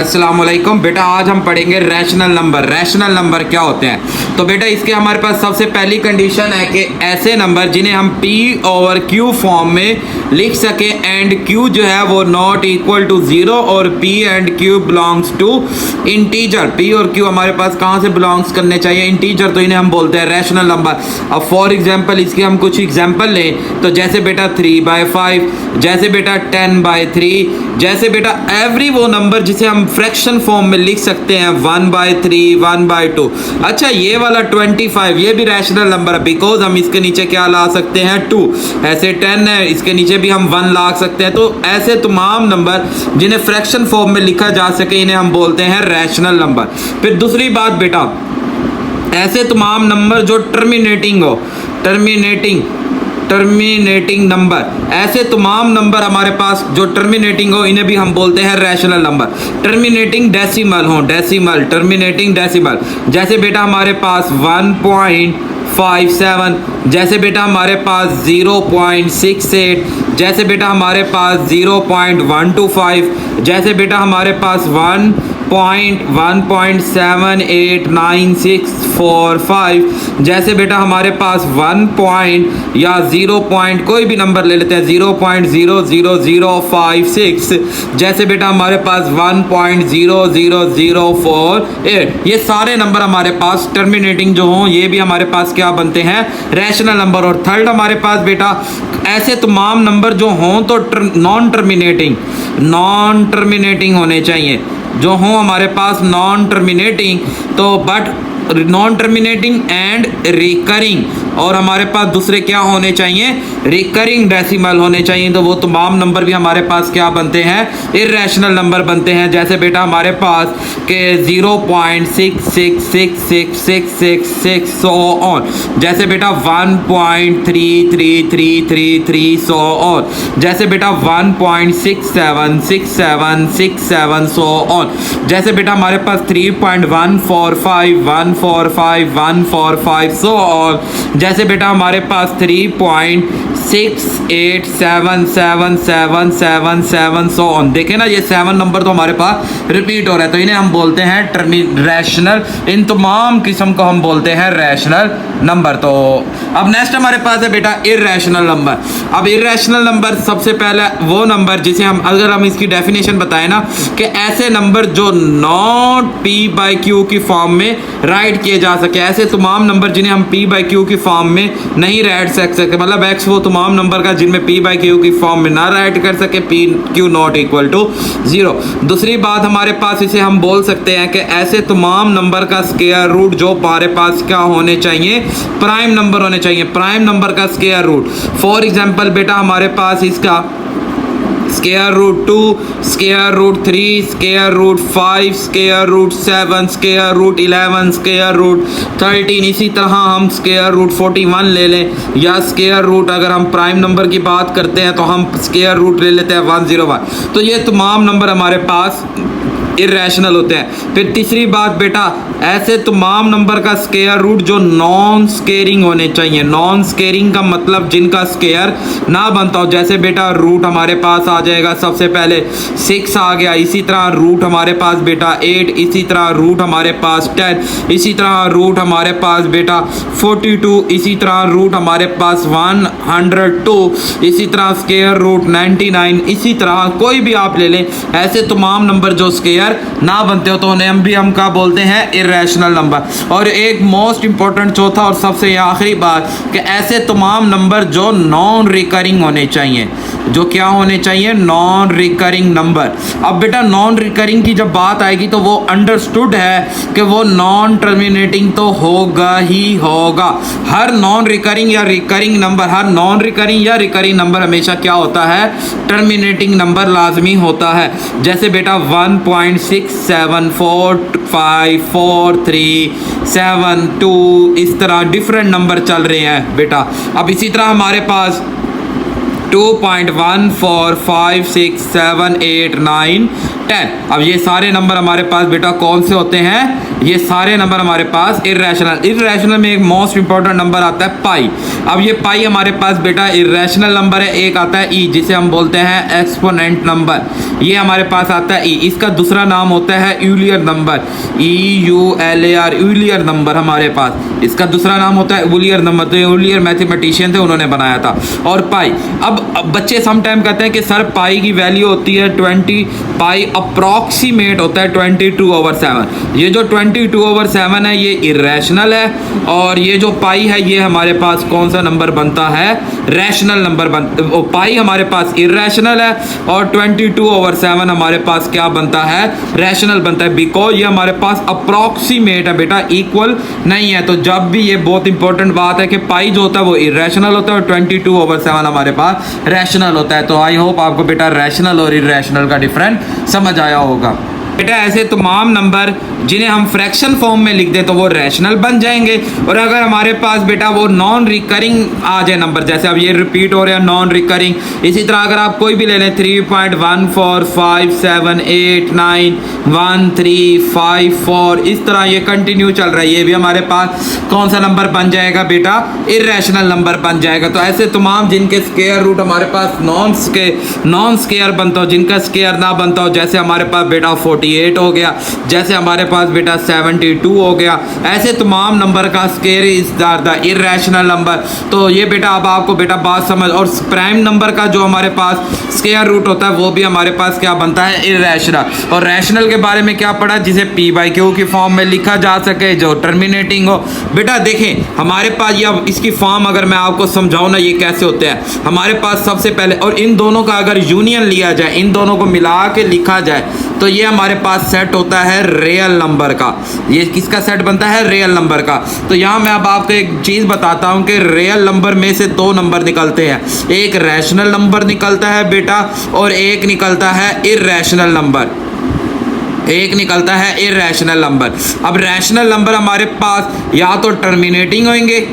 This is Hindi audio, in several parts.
अस्सलामुअलैकुम बेटा, आज हम पढ़ेंगे रैशनल नंबर। रैशनल नंबर क्या होते हैं? तो बेटा इसके हमारे पास सबसे पहली कंडीशन है कि ऐसे नंबर जिन्हें हम P ओवर Q फॉर्म में लिख सके एंड Q जो है वो नॉट इक्वल टू ज़ीरो और P and Q belongs to integer. P और Q हमारे पास कहाँ से बिलोंग्स करने चाहिए? इंटीजर, तो इन्हें हम बोलते हैं रैशनल नंबर। अब फॉर एग्जाम्पल इसके हम कुछ एग्जाम्पल लें तो जैसे बेटा 3/5, जैसे बेटा 10/3, जैसे बेटा एवरी वो नंबर जिसे हम फ्रैक्शन फॉर्म में लिख सकते हैं 1/3, 1/2। अच्छा, ये वाला 25 ये भी रैशनल नंबर है बिकॉज हम इसके नीचे क्या ला सकते हैं 2। ऐसे 10 है, इसके नीचे भी हम 1 ला सकते हैं। तो ऐसे तमाम नंबर जिन्हें फ्रैक्शन फॉर्म में लिखा जा सके इन्हें हम बोलते हैं रैशनल नंबर। फिर दूसरी बात बेटा, ऐसे तमाम नंबर जो टर्मिनेटिंग हो, टर्मिनेटिंग नंबर, ऐसे तमाम नंबर हमारे पास जो टर्मिनेटिंग हो इन्हें भी हम बोलते हैं रैशनल नंबर। टर्मिनेटिंग डेसिमल हो, डेसिमल, टर्मिनेटिंग डेसिमल, जैसे बेटा हमारे पास 1.57, जैसे बेटा हमारे पास 0.68, जैसे बेटा हमारे पास 0.125, जैसे बेटा हमारे पास 1.789645, जैसे बेटा हमारे पास 1 पॉइंट या 0 पॉइंट कोई भी नंबर ले लेते हैं 0.00056, जैसे बेटा हमारे पास 1.00048। ये सारे नंबर हमारे पास टर्मिनेटिंग जो हों ये भी हमारे पास क्या बनते हैं? Rational number. और थर्ड हमारे पास बेटा ऐसे तमाम नंबर जो हों तो नॉन टर्मिनेटिंग होने चाहिए, जो हों हमारे पास नॉन टर्मिनेटिंग, तो but non terminating and recurring, और हमारे पास दूसरे क्या होने चाहिए? रिकरिंग डेसिमल होने चाहिए। तो वो तमाम नंबर भी हमारे पास क्या बनते हैं? इर्रेशनल नंबर बनते हैं। जैसे बेटा हमारे पास के 0.666666 सो ऑन, जैसे बेटा 1.333333 सो ऑन, जैसे बेटा 1.676767 सो ऑन, जैसे बेटा हमारे पास 3.145 सो ऑन, जैसे बेटा हमारे पास 3.68777777 सो ऑन। देखें ना, ये 7 नंबर तो हमारे पास रिपीट हो रहा है, तो इन्हें हम बोलते हैं रैशनल। इन तमाम किस्म को हम बोलते हैं रैशनल नंबर। तो अब नेक्स्ट हमारे पास है बेटा इर्रेशनल नंबर। अब इर्रेशनल नंबर सबसे पहला वो नंबर जिसे हम, अगर हम इसकी डेफिनेशन बताएं ना, कि ऐसे नंबर जो नॉट P/Q की फॉर्म में राइट किए जा सके, ऐसे तमाम नंबर जिन्हें हम P/Q की फॉर्म में नहीं राइट सकते, मतलब x वो तमाम नंबर का जिनमें P/Q की फॉर्म में ना राइट कर सके, P/Q नॉट इक्वल टू 0। दूसरी बात हमारे पास इसे हम बोल सकते हैं कि ऐसे तमाम नंबर का स्क्वायर रूट जो हमारे पास क्या होने चाहिए? प्राइम नंबर होने चाहिए, प्राइम नंबर का स्क्वायर रूट। फॉर एग्जांपल बेटा हमारे पास इसका square root 2, square root 3, square root 5, square root 7, square root 11, square root 13, इसी तरह हम स्क्वायर रूट 41 ले लें, या स्क्वायर रूट अगर हम प्राइम नंबर की बात करते हैं तो हम स्क्वायर रूट ले लेते हैं 101। तो ये तमाम नंबर हमारे पास इर्रेशनल होते हैं। फिर तीसरी बात बेटा, ऐसे तमाम नंबर का स्क्वायर रूट जो नॉन स्क्वेयरिंग होने चाहिए। नॉन स्क्वेयरिंग का मतलब जिनका स्क्वायर ना बनता हो, जैसे बेटा रूट हमारे पास आ जाएगा सबसे पहले 6 आ गया, इसी तरह रूट हमारे पास बेटा 8, इसी तरह रूट हमारे पास 10, इसी तरह रूट हमारे पास बेटा 42, इसी तरह रूट हमारे पास 102, इसी तरह स्क्वायर रूट 99, इसी तरह कोई भी आप ले लें, ऐसे तमाम नंबर जो स्क्वायर ना बनते हो तो उन्हें हम क्या बोलते हैं? Irrational number. और एक मोस्ट इंपॉर्टेंट चौथा और सबसे आखिरी बात कि ऐसे तमाम नंबर जो नॉन रिकरिंग होने चाहिए, जो क्या होने चाहिए? Non recurring number. अब बेटा नॉन रिकरिंग की जब बात आएगी तो वो अंडरस्टूड है कि वो नॉन टर्मिनेटिंग तो होगा ही होगा। हर नॉन रिकरिंग या रिकरिंग नंबर, हर नॉन रिकरिंग या रिकरिंग नंबर हमेशा क्या होता है? टर्मिनेटिंग नंबर लाजमी होता है। जैसे बेटा 1.67454372, इस तरह डिफरेंट नंबर चल रहे हैं बेटा। अब इसी तरह हमारे पास 2.1 4 5 6 7 8 9 10। अब ये सारे नंबर हमारे पास बेटा कौन से होते हैं? ये सारे नंबर हमारे पास इर्रेशनल में एक मोस्ट इंपॉर्टेंट नंबर आता है पाई। अब ये पाई हमारे पास बेटा इर्रेशनल नंबर है। एक आता है ई, जिसे हम बोलते हैं एक्सपोनेंट नंबर, ये हमारे पास आता है ई। इसका दूसरा नाम होता है यूलियर नंबर, EULAR, यूलियर नंबर हमारे पास इसका दूसरा नाम होता है यूलियर नंबर। तो यूलियर मैथमेटिशियन थे, उन्होंने बनाया था। और पाई, अब बच्चे सम टाइम कहते हैं कि सर पाई की वैल्यू होती है 20, पाई अप्रॉक्सीमेट होता है 22/7। ये जो 22/7 है ये इर्रेशनल है, और ये जो पाई है ये हमारे पास कौन सा नंबर बनता है? रैशनल नंबर पाई हमारे पास इर्रेशनल है और 22/7 हमारे पास क्या बनता है? रैशनल बनता है, बिकॉज ये हमारे पास अप्रॉक्सीमेट है बेटा, इक्वल नहीं है। तो जब भी, ये बहुत इंपॉर्टेंट बात है कि पाई जो होता है वो इर्रेशनल होता है और 22/7 हमारे पास रैशनल होता है। तो आई होप आपको बेटा रैशनल और इर्रेशनल का डिफरेंस समझ आया होगा। बेटा ऐसे तमाम नंबर जिन्हें हम फ्रैक्शन फॉर्म में लिख दें तो वो रैशनल बन जाएंगे, और अगर हमारे पास बेटा वो नॉन रिकरिंग आ जाए नंबर, जैसे अब ये रिपीट हो रहे हैं नॉन रिकरिंग, इसी तरह अगर आप कोई भी ले लें 3.1457891354, इस तरह ये कंटिन्यू चल रहा है, ये भी हमारे पास कौन सा नंबर बन जाएगा बेटा? इर्रेशनल नंबर बन जाएगा। तो ऐसे तमाम जिनके स्क्वायर रूट हमारे पास नॉन स्क्वायर बनता हो, जिनका स्क्वायर ना बनता हो, जैसे हमारे पास बेटा 48 हो गया, जैसे हमारे पास बेटा 72 हो गया, ऐसे तमाम नंबर का square is the irrational number. तो ये बेटा अब आपको बेटा बात समझ, और प्राइम नंबर का जो हमारे पास स्क्वायर रूट होता है वो भी हमारे पास क्या बनता है? इर्रेशनल। और रैशनल के बारे में क्या पढ़ा? जिसे P/Q की फॉर्म में लिखा जा सके, जो टर्मिनेटिंग हो। बेटा देखें हमारे पास ये, अब इसकी फॉर्म अगर मैं आपको समझाऊं ना ये कैसे होते हैं, हमारे पास सबसे पहले, और इन दोनों का अगर यूनियन लिया जाए, इन दोनों को मिला के लिखा जाए, तो ये हमारे पास सेट होता है रियल नंबर का। ये किसका सेट बनता है? रियल नंबर का। तो यहाँ मैं अब आपको एक चीज़ बताता हूँ कि रियल नंबर में से दो नंबर निकलते हैं, एक रैशनल नंबर निकलता है बेटा, और एक निकलता है इर्रेशनल नंबर, एक निकलता है इर्रेशनल नंबर। अब रैशनल नंबर हमारे पास या तो टर्मिनेटिंग होंगे,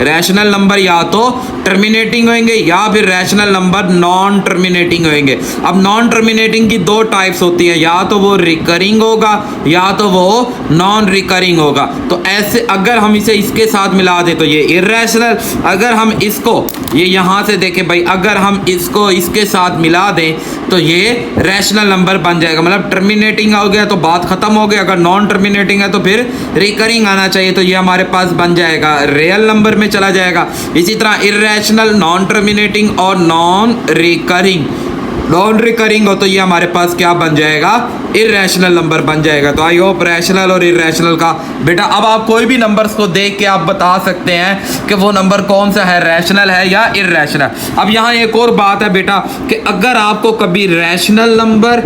रैशनल नंबर या तो टर्मिनेटिंग होंगे, या फिर रैशनल नंबर नॉन टर्मिनेटिंग होंगे। अब नॉन टर्मिनेटिंग की दो टाइप्स होती हैं, या तो वो रिकरिंग होगा या तो वो नॉन रिकरिंग होगा। तो ऐसे अगर हम इसे इसके साथ मिला दें तो ये इर्रेशनल, अगर हम इसको ये यहाँ से देखें भाई, अगर हम इसको इसके साथ मिला दें तो ये रैशनल नंबर बन जाएगा। मतलब टर्मिनेटिंग हो गया तो बात खत्म हो गई, अगर नॉन टर्मिनेटिंग है तो फिर रिकरिंग आना चाहिए, तो ये हमारे पास बन जाएगा रियल नंबर में चला जाएगा। इसी तरह इर्रेशनल, नॉन टर्मिनेटिंग और नॉन रिकरिंग हो तो ये हमारे पास क्या बन जाएगा? इर्रेशनल नंबर बन जाएगा। तो आई होप रैशनल और इर्रेशनल का बेटा, अब आप कोई भी नंबर्स को देख के आप बता सकते हैं कि वो नंबर कौन सा है, रैशनल है या इर्रेशनल। अब यहाँ एक और बात है बेटा कि अगर आपको कभी rational number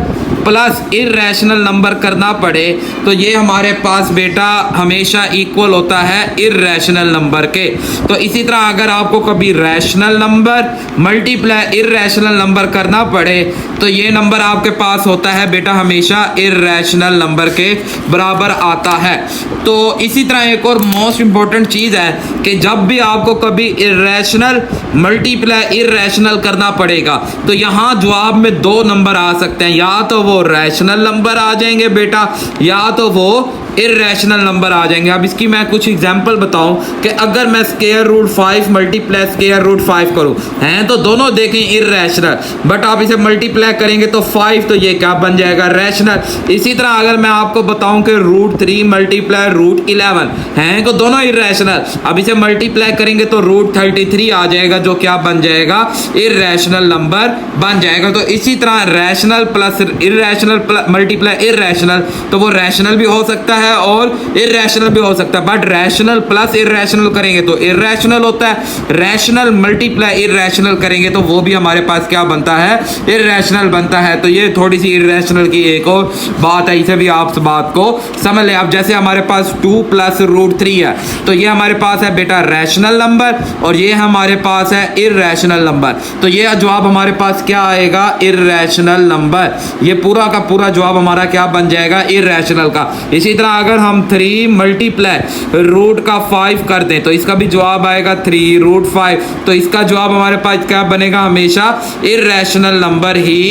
plus irrational number करना पड़े तो ये हमारे पास बेटा हमेशा इक्वल होता है इर्रेशनल नंबर के। तो इसी तरह अगर आपको कभी rational number multiply irrational number करना पड़े तो ये नंबर आपके पास होता है बेटा हमेशा इर्रेशनल नंबर के बराबर आता है। तो इसी तरह एक और मोस्ट इंपॉर्टेंट चीज़ है कि जब भी आपको कभी इर्रेशनल मल्टीप्लाई इर्रेशनल करना पड़ेगा तो यहाँ जवाब में दो नंबर आ सकते हैं, या तो वो रैशनल नंबर आ जाएंगे बेटा या तो वो इर्रेशनल नंबर आ जाएंगे। अब इसकी मैं कुछ एग्जांपल बताऊं कि अगर मैं square root 5 multiply square root 5 करूं हैं तो दोनों देखें इर्रेशनल, बट आप इसे मल्टीप्लाई करेंगे तो 5 तो ये क्या बन जाएगा? रैशनल। इसी तरह अगर मैं आपको बताऊं कि रूट 3 मल्टीप्लाई रूट 11 हैं तो दोनों इर्रेशनल, अब इसे मल्टीप्लाई करेंगे तो रूट 33 आ जाएगा जो क्या बन जाएगा? इर्रेशनल नंबर बन जाएगा। तो इसी तरह rational plus irrational multiply irrational, तो वो रैशनल भी हो सकता है और इर्रेशनल भी हो सकता है, बट रैशनल प्लस इर्रेशनल करेंगे तो इर्रेशनल होता है, रैशनल मल्टीप्लाई इर्रेशनल करेंगे तो वो भी हमारे पास क्या बनता है? इर्रेशनल बनता है। तो ये थोड़ी सी इर्रेशनल की एक और बात है, इसे भी आप बात को समझ लें। अब जैसे हमारे पास 2 प्लस रूट 3 है तो ये हमारे पास है बेटा रैशनल नंबर और ये हमारे पास है इर्रेशनल नंबर, तो ये जवाब हमारे पास क्या आएगा? Irrational number. ये पूरा का पूरा जवाब हमारा क्या बन जाएगा? इर्रेशनल का। इसी तरह अगर हम 3 मल्टीप्लाई रूट का 5 कर दें तो इसका भी जवाब आएगा 3 रूट 5। तो इसका जवाब हमारे पास क्या बनेगा, हमेशा इर्रेशनल नंबर ही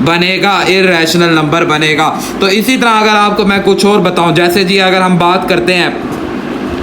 बनेगा, इर्रेशनल नंबर बनेगा। तो इसी तरह अगर आपको मैं कुछ और बताऊं, जैसे जी अगर हम बात करते हैं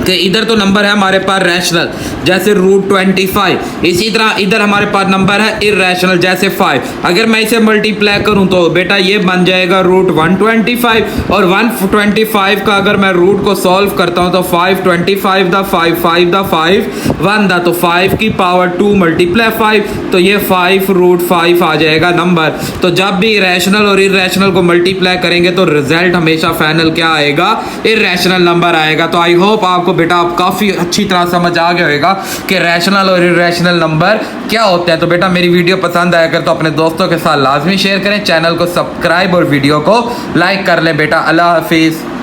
कि इधर तो नंबर है हमारे पास रैशनल जैसे रूट 25, इसी तरह इधर हमारे पास नंबर है इर्रेशनल जैसे 5। अगर मैं इसे मल्टीप्लाई करूं तो बेटा ये बन जाएगा रूट 125, और 125 का अगर मैं रूट को सॉल्व करता हूं तो 525 द 5 5 द 5 1 द, तो 5 की पावर 2 मल्टीप्लाई 5, तो ये 5 रूट 5 आ जाएगा नंबर। तो जब भी रैशनल और इर्रेशनल को मल्टीप्लाई करेंगे तो रिजल्ट हमेशा फाइनल क्या आएगा, इर्रेशनल नंबर आएगा। तो आई होप आपको बेटा आप काफ़ी अच्छी तरह समझ आ गया होगा कि रैशनल और इर्रेशनल नंबर क्या होते हैं। तो बेटा मेरी वीडियो पसंद आया कर तो अपने दोस्तों के साथ लाजमी शेयर करें, चैनल को सब्सक्राइब और वीडियो को लाइक कर लें बेटा। अल्लाह हाफिज़।